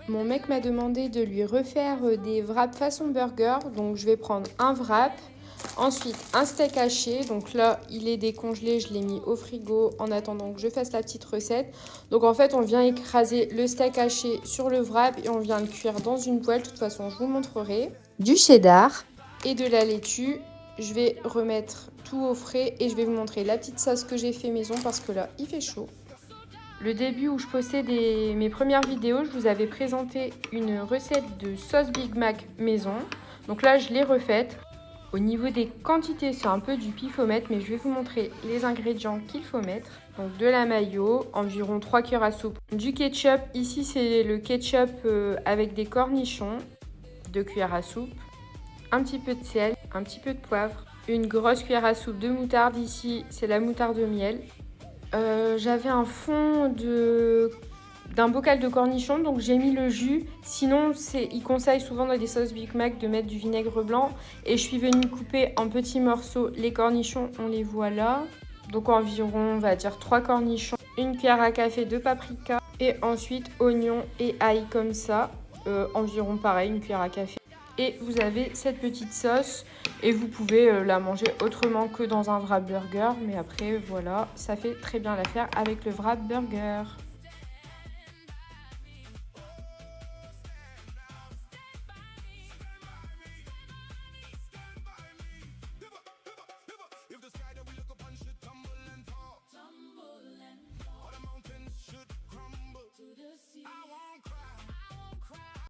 Mon mec m'a demandé de lui refaire des wraps façon burger. Donc je vais prendre un wrap, ensuite un steak haché. Donc là, il est décongelé, je l'ai mis au frigo en attendant que je fasse la petite recette. Donc en fait, on vient écraser le steak haché sur le wrap et on vient le cuire dans une poêle. De toute façon, je vous montrerai. Du cheddar et de la laitue. Je vais remettre tout au frais et je vais vous montrer la petite sauce que j'ai fait maison parce que là, il fait chaud. Le début où je postais mes premières vidéos, je vous avais présenté une recette de sauce Big Mac maison. Donc là, je l'ai refaite. Au niveau des quantités, c'est un peu du pifomètre, mais je vais vous montrer les ingrédients qu'il faut mettre. Donc de la mayo, environ 3 cuillères à soupe. Du ketchup, ici c'est le ketchup avec des cornichons, 2 cuillères à soupe. Un petit peu de sel, un petit peu de poivre. Une grosse cuillère à soupe de moutarde, ici c'est la moutarde miel. J'avais un fond d'un bocal de cornichons, donc j'ai mis le jus. Sinon, ils conseillent souvent dans des sauces Big Mac de mettre du vinaigre blanc. Et je suis venue couper en petits morceaux les cornichons, on les voit là. Donc environ, on va dire 3 cornichons, une cuillère à café de paprika. Et ensuite, oignons et ail comme ça. Environ pareil, une cuillère à café. Et vous avez cette petite sauce et vous pouvez la manger autrement que dans un wrap burger. Mais après, voilà, ça fait très bien l'affaire avec le wrap burger.